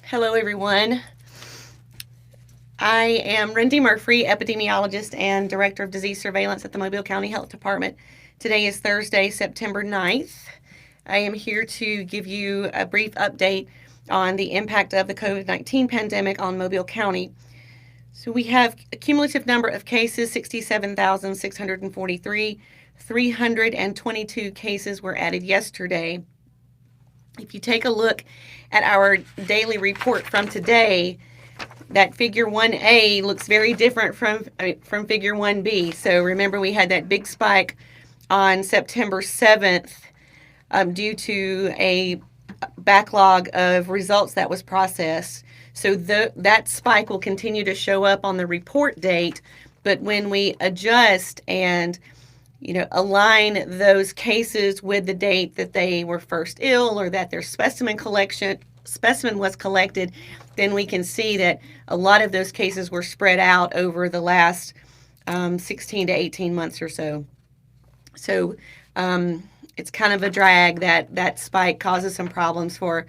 Hello, everyone. I am Rendy Murphy, epidemiologist and director of disease surveillance at the Mobile County Health Department. Today is Thursday, September 9th. I am here to give you a brief update on the impact of the COVID-19 pandemic on Mobile County. So we have a cumulative number of cases, 67,643. 322 cases were added yesterday. If you take a look at our daily report from today, that figure 1A looks very different from figure 1B. So remember, we had that big spike on September 7th due to a backlog of results that was processed. So that spike will continue to show up on the report date, but when we adjust and align those cases with the date that they were first ill or that their specimen was collected, then we can see that a lot of those cases were spread out over the last 16 to 18 months or so. So it's kind of a drag. That spike causes some problems for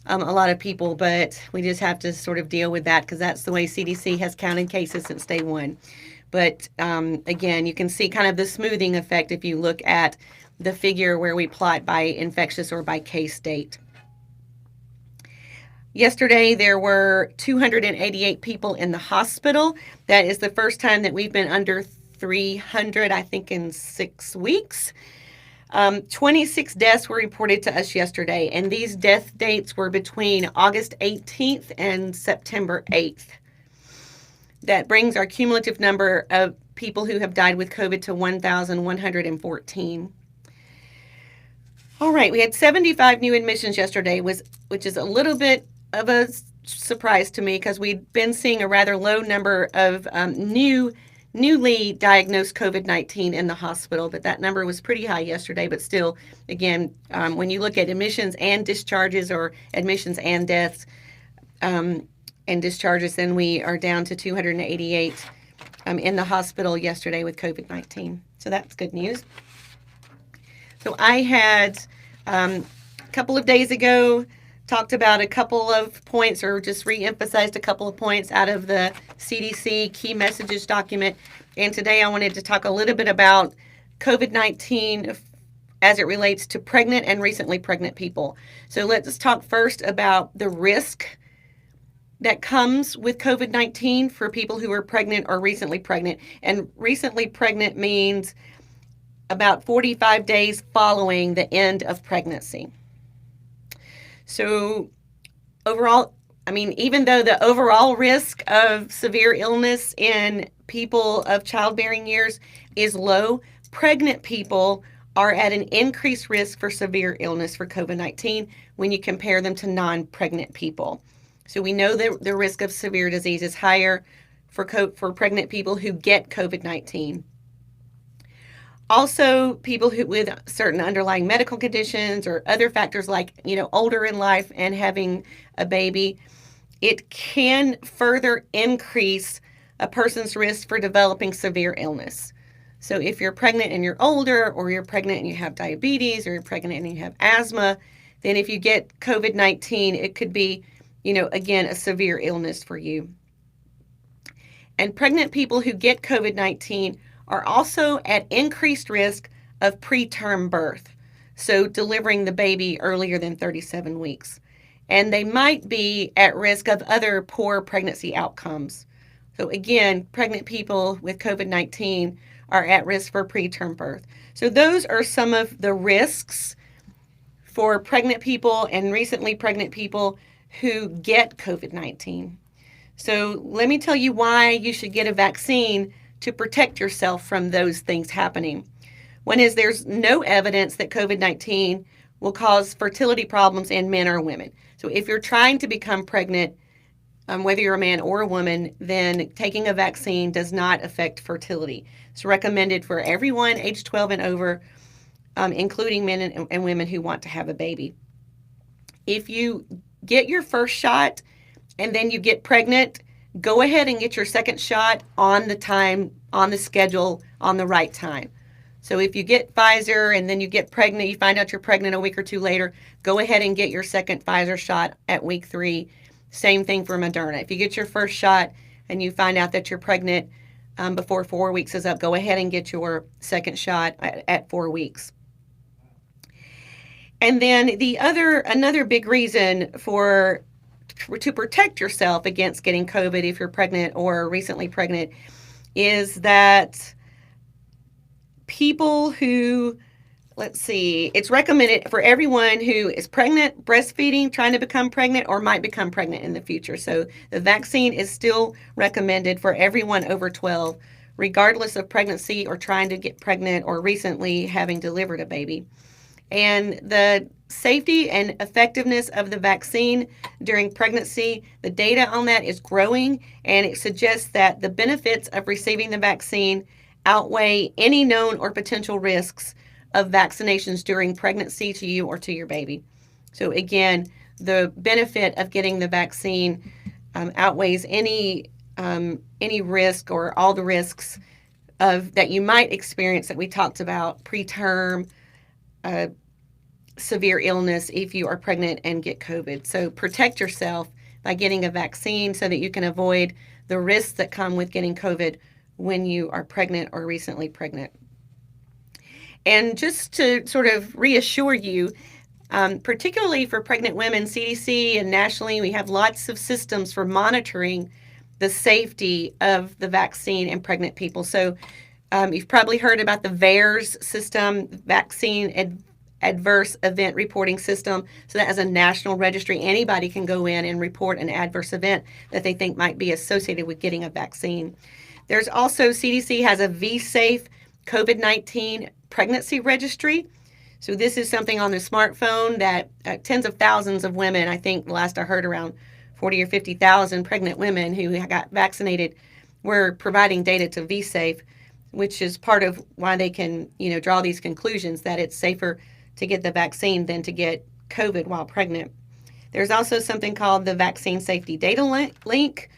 a lot of people, but we just have to sort of deal with that because that's the way CDC has counted cases since day one. But again, you can see kind of the smoothing effect if you look at the figure where we plot by infectious or by case date. Yesterday, there were 288 people in the hospital. That is the first time that we've been under 300, I think, in 6 weeks. 26 deaths were reported to us yesterday, and these death dates were between August 18th and September 8th. That brings our cumulative number of people who have died with COVID to 1,114. All right, we had 75 new admissions yesterday, which is a little bit of a surprise to me because we'd been seeing a rather low number of newly diagnosed COVID-19 in the hospital, but that number was pretty high yesterday. But still, again, when you look at admissions and discharges or admissions and deaths and discharges, then we are down to 288 in the hospital yesterday with COVID-19. So that's good news. So I had a couple of days ago talked about a couple of points or just re-emphasized a couple of points out of the CDC key messages document. And today I wanted to talk a little bit about COVID-19 as it relates to pregnant and recently pregnant people. So let's talk first about the risk that comes with COVID-19 for people who are pregnant or recently pregnant. And recently pregnant means about 45 days following the end of pregnancy. So overall, even though the overall risk of severe illness in people of childbearing years is low, pregnant people are at an increased risk for severe illness for COVID-19 when you compare them to non-pregnant people. So we know that the risk of severe disease is higher for pregnant people who get COVID-19. Also, people with certain underlying medical conditions or other factors like, older in life and having a baby, it can further increase a person's risk for developing severe illness. So if you're pregnant and you're older, or you're pregnant and you have diabetes, or you're pregnant and you have asthma, then if you get COVID-19, it could be, again, a severe illness for you. And pregnant people who get COVID-19 are also at increased risk of preterm birth, so delivering the baby earlier than 37 weeks. And they might be at risk of other poor pregnancy outcomes. So again, pregnant people with COVID-19 are at risk for preterm birth. So those are some of the risks for pregnant people and recently pregnant people who get COVID-19. So let me tell you why you should get a vaccine to protect yourself from those things happening. One is there's no evidence that COVID-19 will cause fertility problems in men or women. So if you're trying to become pregnant, whether you're a man or a woman, then taking a vaccine does not affect fertility. It's recommended for everyone age 12 and over, including men and women who want to have a baby. If you get your first shot and then you get pregnant, go ahead and get your second shot on the time, on the schedule, on the right time. So if you get Pfizer and then you get pregnant, you find out you're pregnant a week or two later, go ahead and get your second Pfizer shot at week 3. Same thing for Moderna. If you get your first shot and you find out that you're pregnant before 4 weeks is up, go ahead and get your second shot at 4 weeks. And then another big reason to protect yourself against getting COVID if you're pregnant or recently pregnant is that people who, it's recommended for everyone who is pregnant, breastfeeding, trying to become pregnant, or might become pregnant in the future. So the vaccine is still recommended for everyone over 12, regardless of pregnancy or trying to get pregnant or recently having delivered a baby. And the safety and effectiveness of the vaccine during pregnancy, the data on that is growing, and it suggests that the benefits of receiving the vaccine outweigh any known or potential risks of vaccinations during pregnancy to you or to your baby. So again, the benefit of getting the vaccine outweighs any risk or all the risks that you might experience that we talked about, preterm, severe illness if you are pregnant and get COVID. So protect yourself by getting a vaccine so that you can avoid the risks that come with getting COVID when you are pregnant or recently pregnant. And just to sort of reassure you, particularly for pregnant women, CDC and nationally, we have lots of systems for monitoring the safety of the vaccine in pregnant people. So you've probably heard about the VAERS system, Vaccine Adverse Event Reporting System. So that has a national registry. Anybody can go in and report an adverse event that they think might be associated with getting a vaccine. There's also, CDC has a vSafe COVID-19 pregnancy registry. So this is something on the smartphone that tens of thousands of women, I think last I heard around 40 or 50,000 pregnant women who got vaccinated were providing data to vSafe, which is part of why they can, draw these conclusions that it's safer to get the vaccine than to get COVID while pregnant. There's also something called the Vaccine Safety Data Link,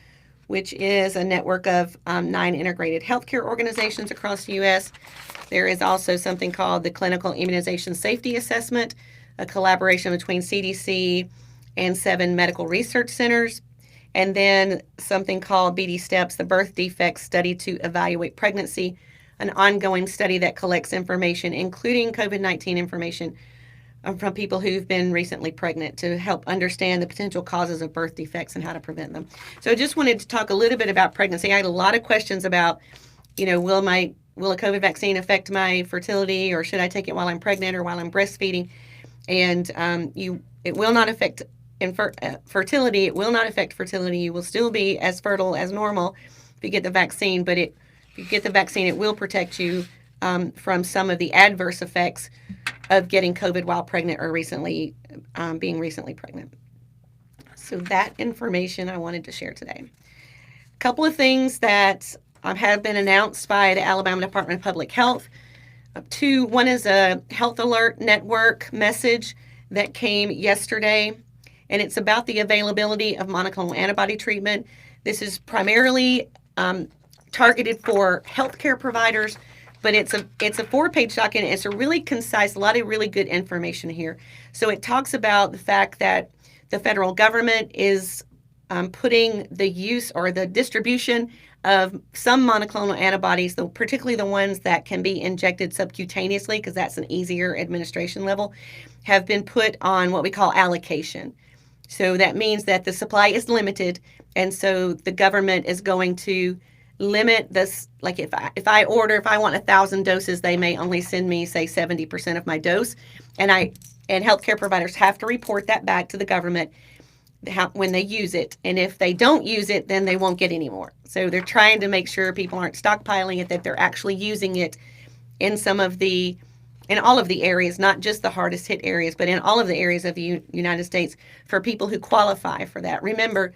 which is a network of 9 integrated healthcare organizations across the U.S. There is also something called the Clinical Immunization Safety Assessment, a collaboration between CDC and 7 medical research centers. And then something called BD STEPS, the Birth Defects Study to Evaluate Pregnancy, an ongoing study that collects information, including COVID-19 information, from people who've been recently pregnant to help understand the potential causes of birth defects and how to prevent them. So I just wanted to talk a little bit about pregnancy. I had a lot of questions about, will a COVID vaccine affect my fertility, or should I take it while I'm pregnant or while I'm breastfeeding? And it will not affect fertility. It will not affect fertility. You will still be as fertile as normal if you get the vaccine, but if you get the vaccine, it will protect you from some of the adverse effects of getting COVID while pregnant or being recently pregnant. So that information I wanted to share today. A couple of things that have been announced by the Alabama Department of Public Health. One is a Health Alert Network message that came yesterday, and it's about the availability of monoclonal antibody treatment. This is primarily targeted for healthcare providers, but it's a 4-page document. It's a really concise, a lot of really good information here. So it talks about the fact that the federal government is putting the use or the distribution of some monoclonal antibodies, though particularly the ones that can be injected subcutaneously, because that's an easier administration level, have been put on what we call allocation. So that means that the supply is limited, and so the government is going to limit this. Like if I want 1,000 doses, they may only send me, say, 70% of my dose, and healthcare providers have to report that back to the government when they use it. And if they don't use it, then they won't get any more. So they're trying to make sure people aren't stockpiling it, that they're actually using it in all of the areas, not just the hardest hit areas, but in all of the areas of the United States for people who qualify for that. Remember,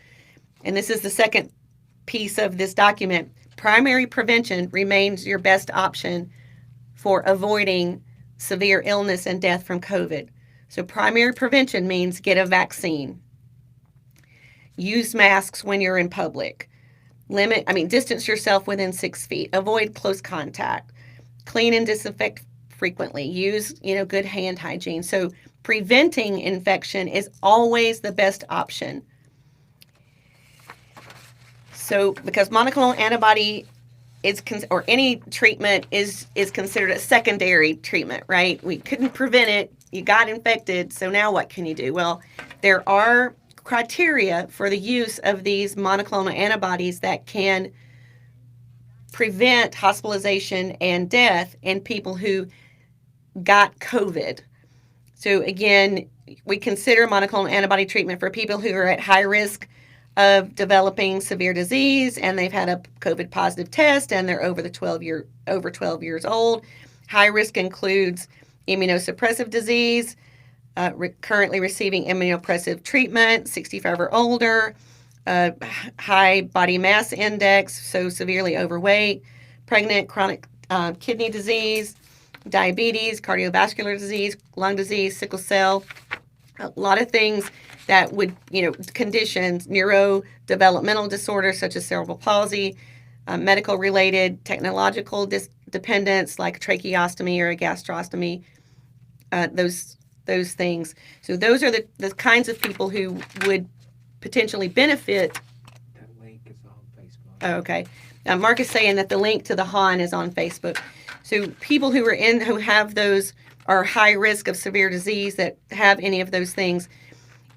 and this is the second piece of this document, primary prevention remains your best option for avoiding severe illness and death from COVID. So primary prevention means get a vaccine. Use masks when you're in public. Distance yourself within 6 feet. Avoid close contact. Clean and disinfect frequently. Use, good hand hygiene. So preventing infection is always the best option. So because monoclonal antibody or any treatment is considered a secondary treatment, right? We couldn't prevent it. You got infected, so now what can you do? Well, there are criteria for the use of these monoclonal antibodies that can prevent hospitalization and death in people who got COVID. So again, we consider monoclonal antibody treatment for people who are at high risk of developing severe disease and they've had a COVID positive test and they're over 12 years old. High risk includes immunosuppressive disease, currently receiving immunosuppressive treatment, 65 or older, high body mass index, so severely overweight, pregnant, chronic kidney disease, diabetes, cardiovascular disease, lung disease, sickle cell, a lot of things that would, conditions, neurodevelopmental disorders such as cerebral palsy, medical-related technological dependence like tracheostomy or a gastrostomy, those things. So those are the kinds of people who would potentially benefit. That link is on Facebook. Oh, okay. Mark is saying that the link to the HAN is on Facebook. So people who have those are high risk of severe disease that have any of those things,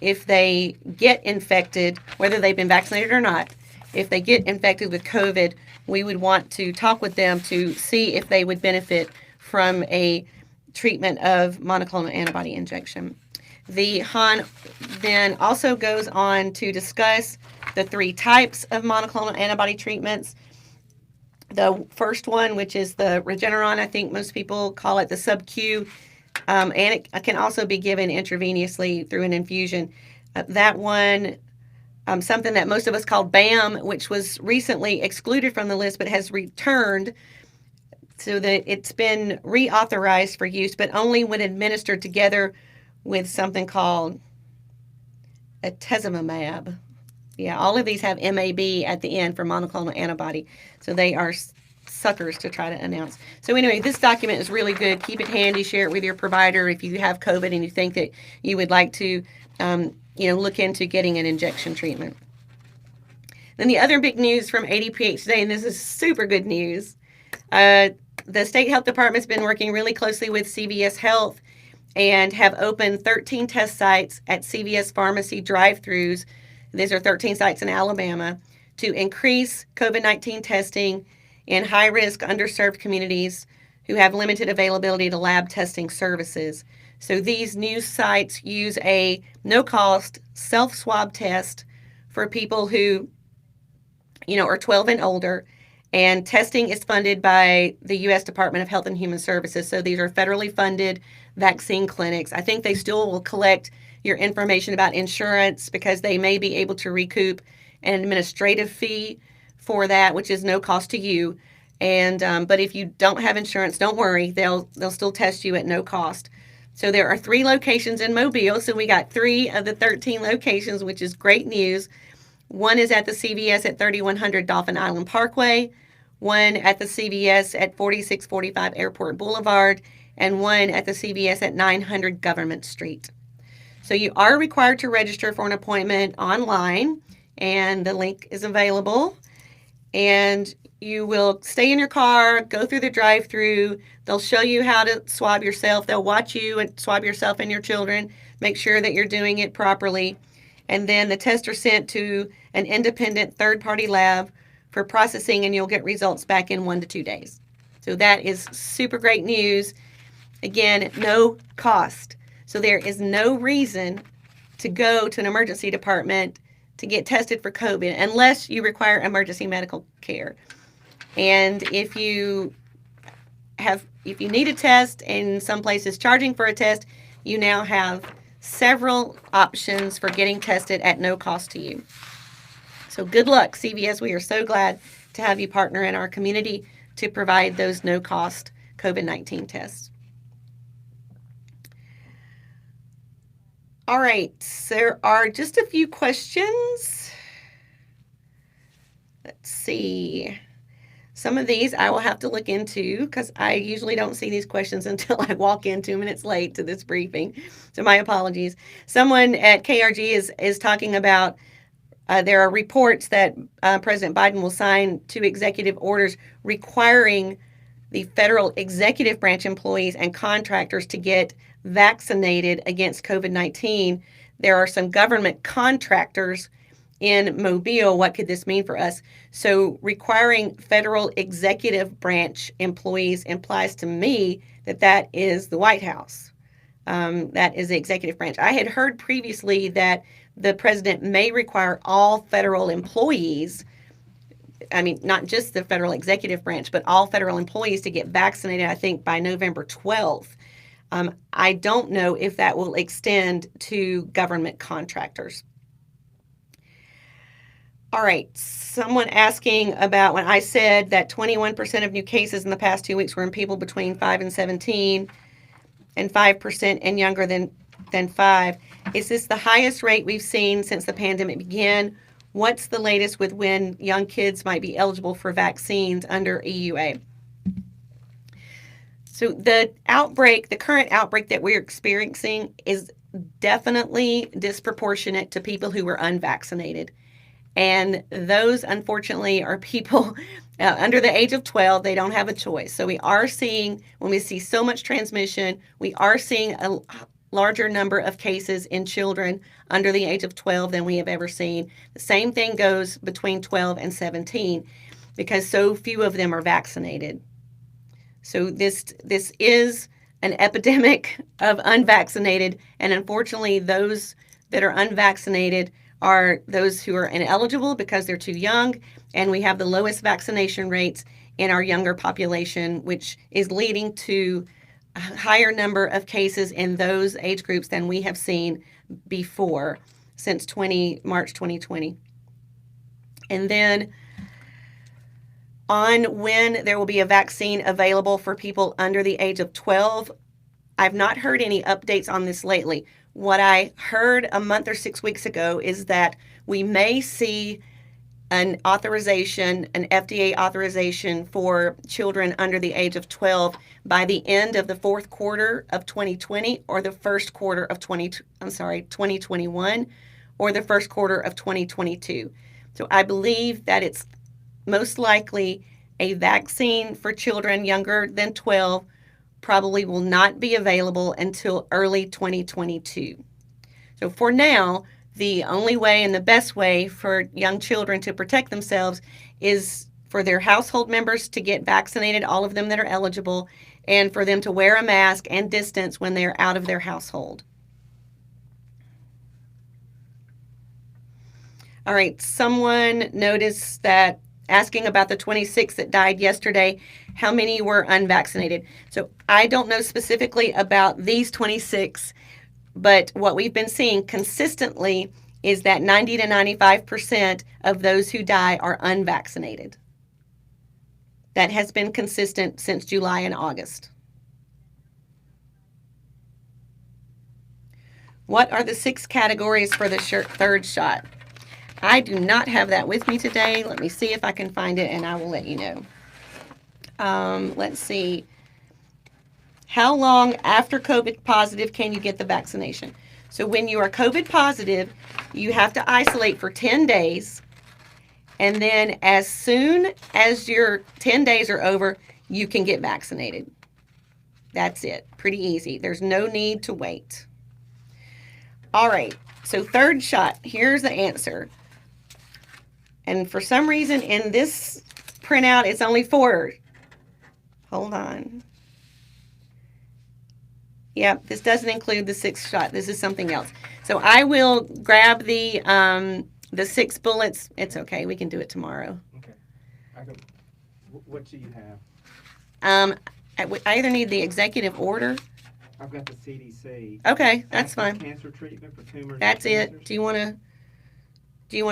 if they get infected, whether they've been vaccinated or not, if they get infected with COVID, we would want to talk with them to see if they would benefit from a treatment of monoclonal antibody injection. The HAN then also goes on to discuss the 3 types of monoclonal antibody treatments. The first one, which is the Regeneron, I think most people call it the sub-Q, and it can also be given intravenously through an infusion. That one, something that most of us call BAM, which was recently excluded from the list but has returned so that it's been reauthorized for use, but only when administered together with something called atezolizumab. Yeah, all of these have MAB at the end for monoclonal antibody. So they are suckers to try to announce. So anyway, this document is really good. Keep it handy. Share it with your provider if you have COVID and you think that you would like to, look into getting an injection treatment. Then the other big news from ADPH today, and this is super good news. The state health department's been working really closely with CVS Health and have opened 13 test sites at CVS pharmacy drive-thrus. These are 13 sites in Alabama to increase COVID-19 testing in high-risk, underserved communities who have limited availability to lab testing services. So these new sites use a no-cost self-swab test for people who, are 12 and older, and testing is funded by the U.S. Department of Health and Human Services. So these are federally funded vaccine clinics. I think they still will collect your information about insurance because they may be able to recoup an administrative fee for that, which is no cost to you. And but if you don't have insurance, don't worry, they'll still test you at no cost. So there are 3 locations in Mobile. So we got 3 of the 13 locations, which is great news. One is at the CVS at 3100 Dolphin Island Parkway, one at the CVS at 4645 Airport Boulevard, and one at the CVS at 900 Government Street. So you are required to register for an appointment online, and the link is available. And you will stay in your car, go through the drive-thru. They'll show you how to swab yourself. They'll watch you and swab yourself and your children, make sure that you're doing it properly. And then the tests are sent to an independent third-party lab for processing, and you'll get results back in 1 to 2 days. So that is super great news. Again, no cost. So there is no reason to go to an emergency department to get tested for COVID unless you require emergency medical care. And if you need a test and some place is charging for a test, you now have several options for getting tested at no cost to you. So good luck, CVS. We are so glad to have you partner in our community to provide those no-cost COVID-19 tests. All right, there are just a few questions. Let's see. Some of these I will have to look into because I usually don't see these questions until I walk in 2 minutes late to this briefing. So my apologies. Someone at KRG is talking about there are reports that President Biden will sign 2 executive orders requiring the federal executive branch employees and contractors to get vaccinated against COVID-19. There are some government contractors in Mobile. What could this mean for us? So requiring federal executive branch employees implies to me that that is the White House. That is the executive branch. I had heard previously that the president may require all federal employees, I mean, not just the federal executive branch, but all federal employees to get vaccinated, I think, by November 12th. I don't know if that will extend to government contractors. All right, someone asking about when I said that 21% of new cases in the past 2 weeks were in people between 5 and 17 and 5% and younger than 5. Is this the highest rate we've seen since the pandemic began? What's the latest with when young kids might be eligible for vaccines under EUA? So the current outbreak that we're experiencing is definitely disproportionate to people who were unvaccinated. And those, unfortunately, are people under the age of 12. They don't have a choice. So we are seeing, when we see so much transmission, we are seeing a larger number of cases in children under the age of 12 than we have ever seen. The same thing goes between 12 and 17 because so few of them are vaccinated. So this is an epidemic of unvaccinated, and unfortunately those that are unvaccinated are those who are ineligible because they're too young, and we have the lowest vaccination rates in our younger population, which is leading to a higher number of cases in those age groups than we have seen before since March 2020. And then on when there will be a vaccine available for people under the age of 12, I've not heard any updates on this lately. What I heard a month or 6 weeks ago is that we may see an FDA authorization for children under the age of 12 by the end of the fourth quarter of 2020 or the first quarter of 2021 or the first quarter of 2022. So I believe that it's most likely a vaccine for children younger than 12 probably will not be available until early 2022. So for now, the only way and the best way for young children to protect themselves is for their household members to get vaccinated, all of them that are eligible, and for them to wear a mask and distance when they're out of their household. All right, someone noticed that asking about the 26 that died yesterday, how many were unvaccinated? So I don't know specifically about these 26, but what we've been seeing consistently is that 90 to 95% of those who die are unvaccinated. That has been consistent since July and August. What are the 6 categories for the third shot? I do not have that with me today. Let me see if I can find it and I will let you know. Let's see. How long after COVID positive can you get the vaccination? So when you are COVID positive, you have to isolate for 10 days. And then as soon as your 10 days are over, you can get vaccinated. That's it. Pretty easy. There's no need to wait. All right. So third shot, here's the answer. And for some reason in this printout, it's only 4. Hold on. Yep, this doesn't include the 6th shot. This is something else. So I will grab the 6 bullets. It's okay. We can do it tomorrow. Okay. What do you have? I either need the executive order. I've got the CDC. Okay, that's fine. Cancer treatment for tumors. That's it. Do you want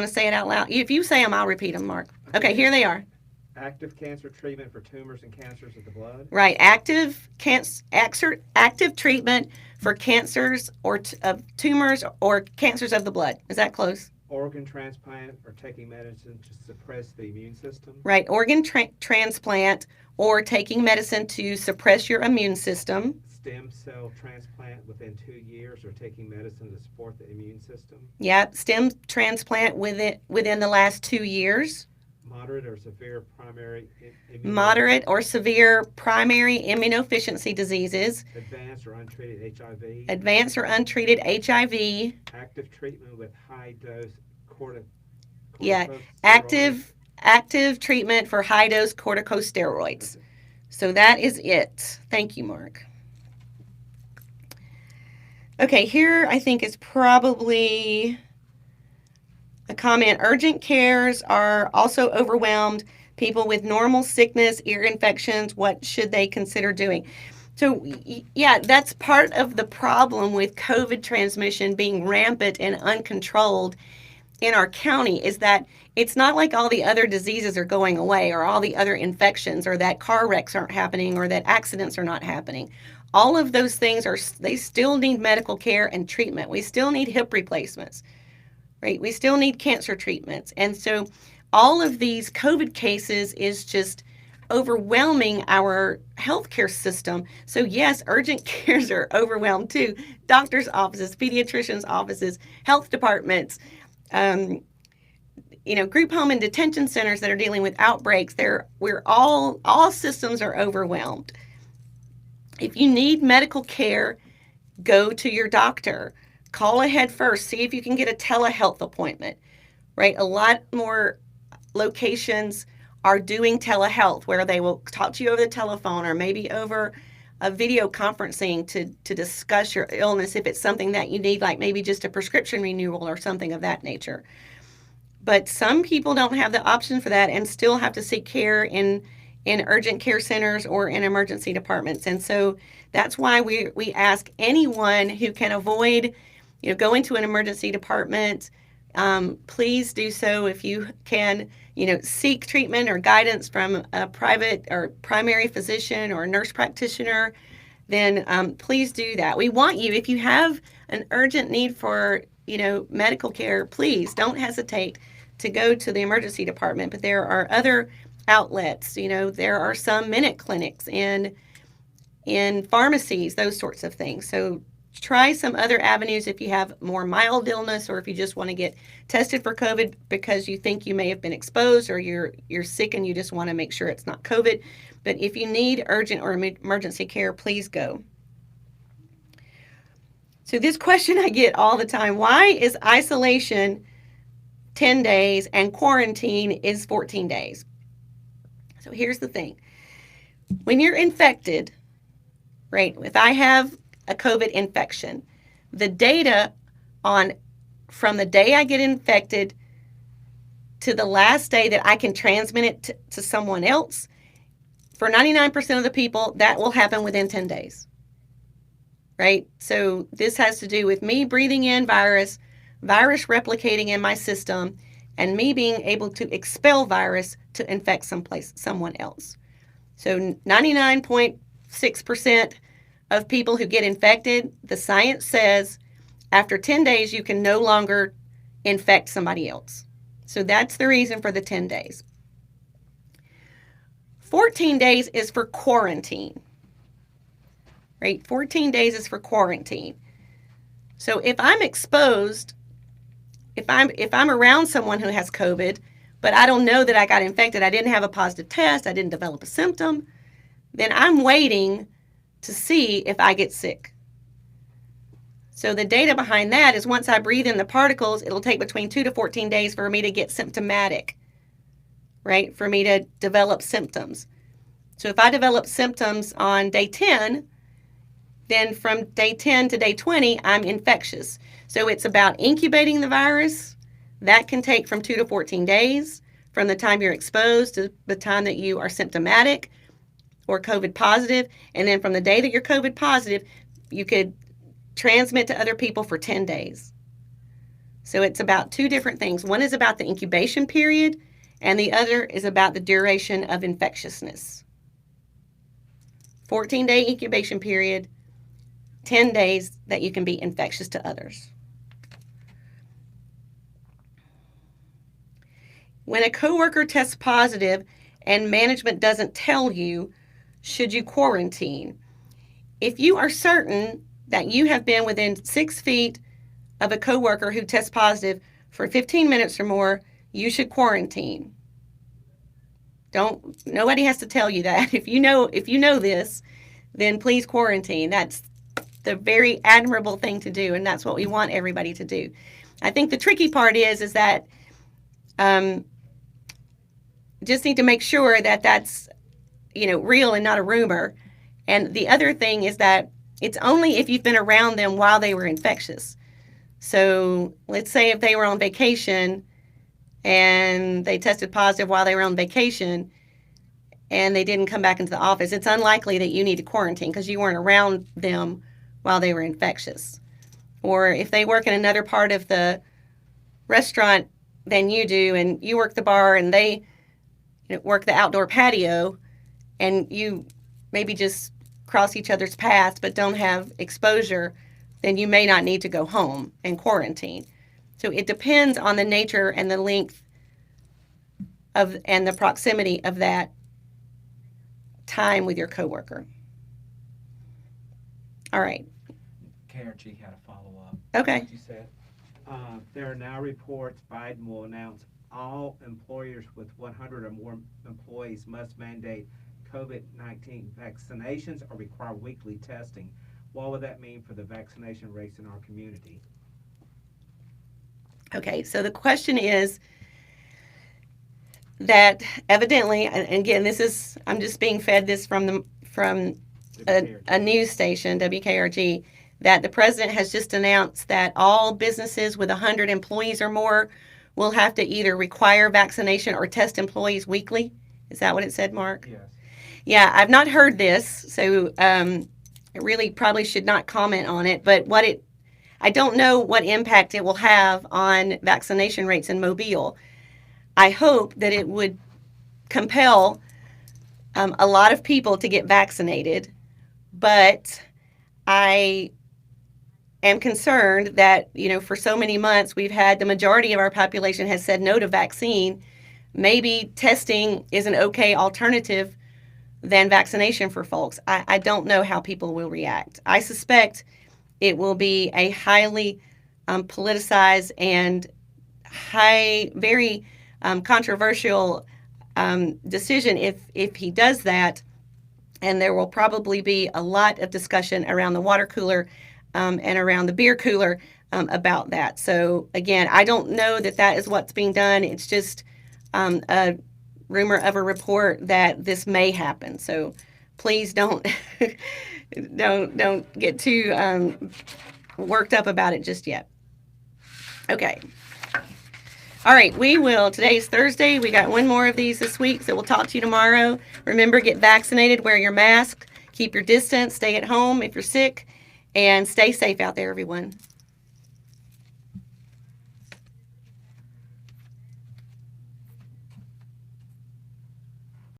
to say it out loud? If you say them, I'll repeat them, Mark. Okay, here they are. Active cancer treatment for tumors and cancers of the blood. Right. Active treatment for cancers or of tumors or cancers of the blood. Is that close? organ transplant or taking medicine to suppress the immune system. Right, organ transplant or taking medicine to suppress your immune system. Stem cell transplant within 2 years or taking medicine to support the immune system. Yep, stem transplant within the last 2 years. Moderate or severe primary Moderate or severe primary immunodeficiency diseases. advanced or untreated HIV. Advanced or untreated HIV. Active treatment with high dose Yeah, corticosteroids. active treatment for high dose corticosteroids. So that is it. Thank you, Mark. Okay, here I think is probably a comment. Urgent cares are also overwhelmed. People with normal sickness, ear infections, what should they consider doing? So, yeah, that's part of the problem with COVID transmission being rampant and uncontrolled in our county is that it's not like all the other diseases are going away or all the other infections or that car wrecks aren't happening or that accidents are not happening. All of those things they still need medical care and treatment. We still need hip replacements, right? We still need cancer treatments. And so all of these COVID cases is just overwhelming our healthcare system. So yes, urgent cares are overwhelmed too. Doctors' offices, pediatricians' offices, health departments, group home and detention centers that are dealing with outbreaks. All systems are overwhelmed. If you need medical care, go to your doctor. Call ahead first. See if you can get a telehealth appointment, right? A lot more locations are doing telehealth where they will talk to you over the telephone or maybe over a video conferencing to discuss your illness if it's something that you need, like maybe just a prescription renewal or something of that nature. But some people don't have the option for that and still have to seek care in urgent care centers or in emergency departments. And so that's why we ask anyone who can avoid, going to an emergency department, please do so. If you can, seek treatment or guidance from a private or primary physician or nurse practitioner, then please do that. We want you, if you have an urgent need for, medical care, please don't hesitate to go to the emergency department. But there are other outlets, there are some minute clinics in pharmacies, those sorts of things. So try some other avenues if you have more mild illness or if you just want to get tested for COVID because you think you may have been exposed or you're sick and you just want to make sure it's not COVID. But if you need urgent or emergency care, please go. So this question I get all the time, why is isolation 10 days and quarantine is 14 days? So here's the thing. When you're infected, right, if I have a COVID infection, the data from the day I get infected to the last day that I can transmit it to someone else, for 99% of the people, that will happen within 10 days, right? So this has to do with me breathing in virus replicating in my system, and me being able to expel virus to infect someone else. So 99.6% of people who get infected, the science says after 10 days, you can no longer infect somebody else. So that's the reason for the 10 days. 14 days is for quarantine, right? 14 days is for quarantine. So if I'm exposed, if I'm around someone who has COVID, but I don't know that I got infected, I didn't have a positive test, I didn't develop a symptom, then I'm waiting to see if I get sick. So the data behind that is once I breathe in the particles, it'll take between 2 to 14 days for me to get symptomatic, right? For me to develop symptoms. So if I develop symptoms on day 10, then from day 10 to day 20, I'm infectious. So it's about incubating the virus. That can take from 2 to 14 days from the time you're exposed to the time that you are symptomatic or COVID positive. And then from the day that you're COVID positive, you could transmit to other people for 10 days. So it's about two different things. One is about the incubation period, and the other is about the duration of infectiousness. 14-day incubation period, 10 days that you can be infectious to others. When a coworker tests positive and management doesn't tell you, should you quarantine? If you are certain that you have been within 6 feet of a coworker who tests positive for 15 minutes or more, you should quarantine. Nobody has to tell you that. If you know this, then please quarantine. That's the very admirable thing to do, and that's what we want everybody to do. I think the tricky part is that just need to make sure that that's real and not a rumor. And the other thing is that it's only if you've been around them while they were infectious. So let's say if they were on vacation and they tested positive while they were on vacation and they didn't come back into the office, it's unlikely that you need to quarantine because you weren't around them while they were infectious. Or if they work in another part of the restaurant than you do, and you work the bar and they work the outdoor patio, and you maybe just cross each other's paths but don't have exposure, then you may not need to go home and quarantine. So it depends on the nature and the length of and the proximity of that time with your coworker. All right. KRG had a follow-up. Okay. What you said. There are now reports Biden will announce all employers with 100 or more employees must mandate COVID-19 vaccinations or require weekly testing. What would that mean for the vaccination rates in our community? Okay, so the question is that evidently, and again, I'm just being fed this from a news station, WKRG, that the president has just announced that all businesses with 100 employees or more will have to either require vaccination or test employees weekly. Is that what it said, Mark? Yes. Yeah, I've not heard this, so I really probably should not comment on it. But I don't know what impact it will have on vaccination rates in Mobile. I hope that it would compel a lot of people to get vaccinated, but I am concerned that, for so many months we've had the majority of our population has said no to vaccine. Maybe testing is an okay alternative than vaccination for folks. I don't know how people will react. I suspect it will be a highly politicized and very controversial decision if he does that. And there will probably be a lot of discussion around the water cooler and around the beer cooler about that. So again, I don't know that is what's being done. It's just a rumor of a report that this may happen. So please don't get too worked up about it just yet. Okay. All right, today's Thursday. We got one more of these this week, so we'll talk to you tomorrow. Remember, get vaccinated, wear your mask, keep your distance, stay at home if you're sick, and stay safe out there, everyone.